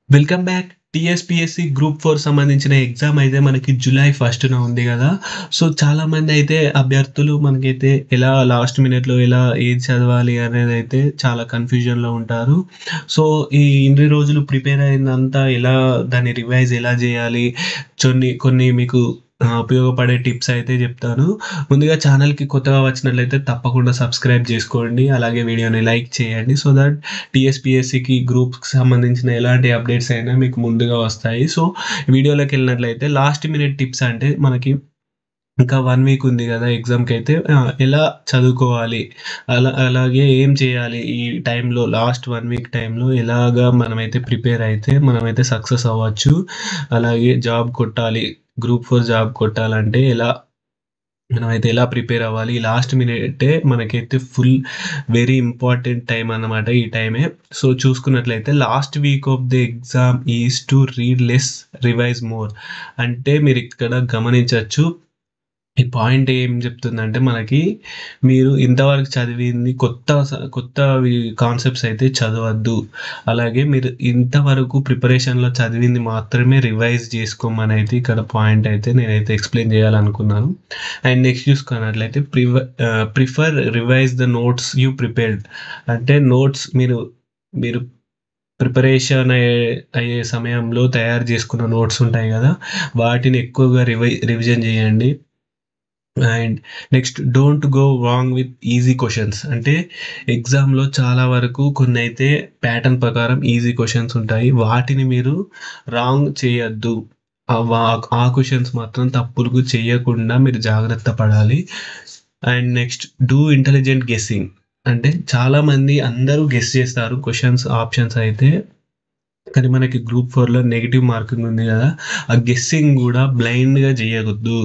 Welcome back. TSPSC group 4 సంబంధించిన exam అయితే మనకి జూలై 1న ఉంది గదా! సో, చాలామంది అయితే అభ్యర్థులు మనకైతే ఎలా లాస్ట్ మినిట్‌లో ఎలా ఏది చదవాలి అనేదైతే చాలా కన్‌ఫ్యూజన్‌లో ఉంటారు. సో, ఈ ఇన్ని రోజులు ప్రిపేర్ అయిందంతా ఎలా దాన్ని రివైజ్ ఎలా జేయాలి? కొన్ని మీకు ఉపయోగపడే టిప్స్ అయితే జెప్తాను. ముందుగా ఛానల్‌కి కొత్తగా వచ్చినట్లయితే తప్పకుండా సబ్స్క్రైబ్ జేసుకోండి. అలాగే వీడియోని లైక్ చేయండి. సో దట్ టీఎస్‌పీఎస్‌సీకి గ్రూప్స్‌కి సంబంధించిన ఎలాంటి అప్డేట్స్ అయినా మీకు ముందుగా వస్తాయి. సో, వీడియోలోకెళ్ళినట్లయితే లాస్ట్ మినిట్ టిప్స్ అంటే మనకి ఇంకా 1 వీక్ ఉంది గదా! ఎగ్జామ్‌కైతే ఎలా చదువుకోవాలి? అలాగే ఏం చేయాలి? ఈ టైంలో లాస్ట్ 1 వీక్ టైంలో ఎలాగా మనమైతే ప్రిపేర్ అయితే మనమైతే సక్సెస్ అవ్వచ్చు. అలాగే జాబ్ కొట్టాలి. గ్రూప్ 4 జాబ్ కొట్టాలంటే మనమైతే ఎలా ప్రిపేర్ అవ్వాలి? ఈ లాస్ట్ మినిటే మనకైతే వెరీ ఇంపార్టెంట్ టైమ్ అన్నమాట ఈ టైమే. సో, చూసుకున్నట్లయితే last week off the exam is to read less, revise more. అంటే మీరిక్కడ గమనించొచ్చు. ఈ పాయింట్ ఏం చెప్తుందంటే మనకి మీరు ఇంతవరకు చదివింది కొత్తవి కాన్సెప్ట్స్ అయితే చదవద్దు. అలాగే మీరు ఇంతవరకు ప్రిపరేషన్‌లో చదివింది మాత్రమే రివైజ్ చేసుకోమనైతే ఇక్కడ పాయింట్ అయితే నేనైతే ఎక్స్‌ప్లెయిన్ చేయాలనుకున్నాను. అండ్ నెక్స్ట్ చూసుకున్నట్లయితే prefer revise the notes you prepared. అంటే నోట్స్ మీరు ప్రిపరేషన్ అయ్యే సమయంలో తయారు చేసుకున్న నోట్స్ ఉంటాయి గదా! వాటిని ఎక్కువగా రివిజన్ చేయండి. And next don't go wrong with easy questions. అంటే ఎగ్జామ్‌లో చాలా వరకు కొన్నైతే ప్యాటర్న్ ప్రకారం ఈజీ క్వెషన్స్ ఉంటాయి. వాటిని మీరు రాంగ్ చేయొద్దు. ఆ క్వెషన్స్ మాత్రం తప్పులు చేయకుండా మీరు జాగ్రత్త పడాలి. And next do intelligent guessing. అంటే చాలామంది అందరూ గెస్ చేస్తారు క్వెషన్స్, ఆప్షన్స్ అయితే. కానీ మనకి గ్రూప్ 4లో నెగెటివ్ మార్కింగ్ ఉంది గదా! ఆ గెస్సింగ్ గూడా బ్లైండ్‌గా జేయొద్దు.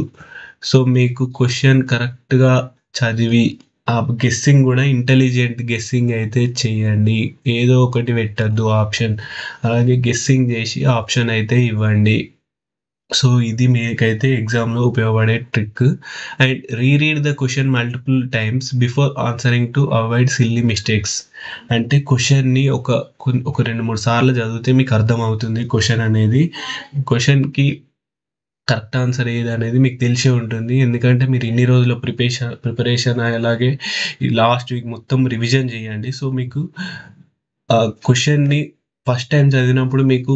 సో, మీకు క్వెషన్ కరెక్ట్‌గా చదివి, ఆ గెస్సింగ్ గూడా ఇంటెలిజెంట్ గెస్సింగ్ అయితే చేయండి. ఏదో ఒకటి పెట్టొద్దు ఆప్షన్. అలాగే గెస్సింగ్ జేసి ఆప్షన్ అయితే ఇవ్వండి. సో, ఇది మీకైతే ఎగ్జామ్‌లో ఉపయోగపడే trick. And reread the question multiple times before answering to avoid silly mistakes. అంటే క్వెషన్‌ని ఒక 2, 3 సార్లు చదివితే మీకు అర్థమవుతుంది క్వెషన్ అనేది. క్వెషన్‌కి కరెక్ట్ ఆన్సర్ ఏదనేది మీకు తెలిసే ఉంటుంది. ఎందుకంటే మీరు ఇన్ని రోజులు ప్రిపరేషన్ అలాగే ఈ లాస్ట్ వీక్ మొత్తం రివిజన్ చేయండి. సో, మీకు క్వెషన్‌ని ఫస్ట్ టైమ్ చదివినప్పుడు మీకు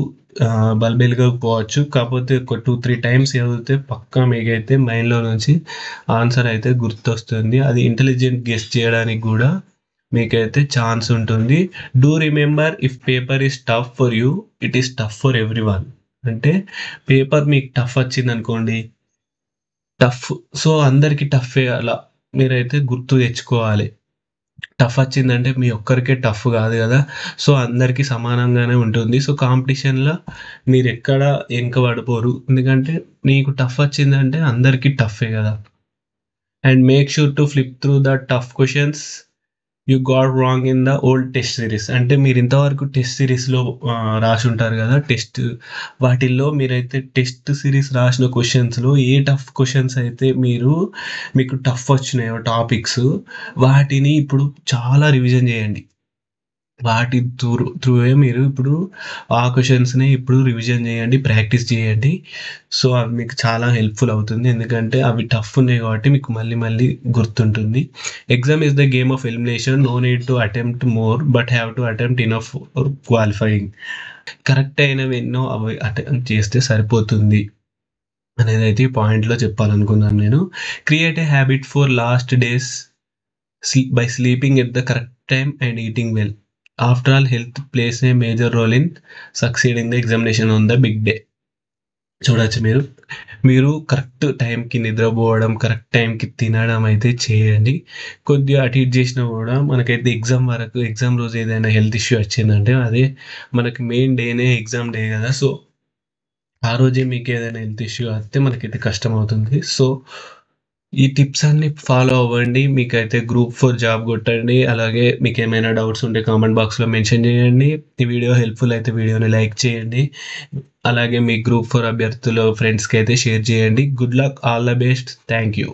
బల్బెలగకపోవచ్చు. కాకపోతే ఒక 2, 3 టైమ్స్ చదివితే పక్కా మీకైతే మైండ్‌లో నుంచి ఆన్సర్ అయితే గుర్తొస్తుంది. అది ఇంటెలిజెంట్ గెస్ చేయడానికి గూడా మీకైతే ఛాన్స్ ఉంటుంది. Do remember if paper is tough for you, it is tough for everyone. అంటే పేపర్ మీకు టఫ్ వచ్చిందనుకోండి, టఫ్ సో, అందరికి టఫ్ఫే అలా మీరైతే గుర్తు తెచ్చుకోవాలి. టఫ్ వచ్చిందంటే మీ ఒక్కరికే టఫ్ గాదు గదా! సో, అందరికి సమానంగానే ఉంటుంది. సో, కాంపిటీషన్‌లో మీరెక్కడ వెనకబడిపోరు. ఎందుకంటే నీకు టఫ్ వచ్చిందంటే అందరికి టఫ్ఫే గదా! And make sure to flip through the tough questions you got wrong in the old test series. అంటే మీరు ఇంతవరకు టెస్ట్ సిరీస్‌లో రాసుంటారు గదా! వాటిల్లో మీరైతే టెస్ట్ సిరీస్ రాసిన క్వెషన్స్‌లో ఏ టఫ్ క్వెషన్స్ అయితే మీకు టఫ్ వచ్చినాయో టాపిక్స్, వాటిని ఇప్పుడు చాలా రివిజన్ జేయండి. వాటి త్రూయే మీరు ఇప్పుడు ఆ క్వెషన్స్‌ని ఇప్పుడు రివిజన్ జేయండి, ప్రాక్టీస్ చేయండి. సో, అవి మీకు చాలా హెల్ప్‌ఫుల్ అవుతుంది. ఎందుకంటే అవి టఫ్ ఉన్నాయి గాబట్టి మీకు మళ్ళీ మళ్ళీ గుర్తుంటుంది. Exam is the game of elimination. No need to attempt more but have to attempt enough for qualifying. Correct అయినవి ఎన్నో అవి అటెంప్ట్ చేస్తే సరిపోతుంది అనేదైతే ఈ పాయింట్‌లో చెప్పాలనుకున్నాను నేను. Create a habit for last days by sleeping at the correct time and eating well. After all, health plays a major role in succeeding the examination on the big day. చూడొచ్చు మీరు correct టైంకి నిద్రపోవడం, correct టైంకి తినడం అయితే చేయండి. కొద్దిగా అటు ఇటు చేసినా గూడా మనకైతే ఎగ్జామ్ రోజు ఏదైనా హెల్త్ ఇష్యూ వచ్చిందంటే అదే మనకి మెయిన్ డేనే ఎగ్జామ్ డే గదా! సో, ఆ రోజే మీకేదైనా హెల్త్ ఇష్యూ వస్తే మనకైతే కష్టమవుతుంది. సో, ఈ టిప్స్ అన్నీ ఫాలో అవ్వండి. మీకైతే గ్రూప్ 4 జాబ్ కొట్టండి. అలాగే మీకేమైనా డౌట్స్ ఉంటే కామెంట్ బాక్స్‌లో మెన్షన్ చేయండి. ఈ వీడియో హెల్ప్‌ఫుల్ అయితే వీడియోని లైక్ చేయండి. అలాగే మీ గ్రూప్ 4 అభ్యర్థుల ఫ్రెండ్స్‌కి అయితే షేర్ చేయండి. Good luck. All the best. Thank you.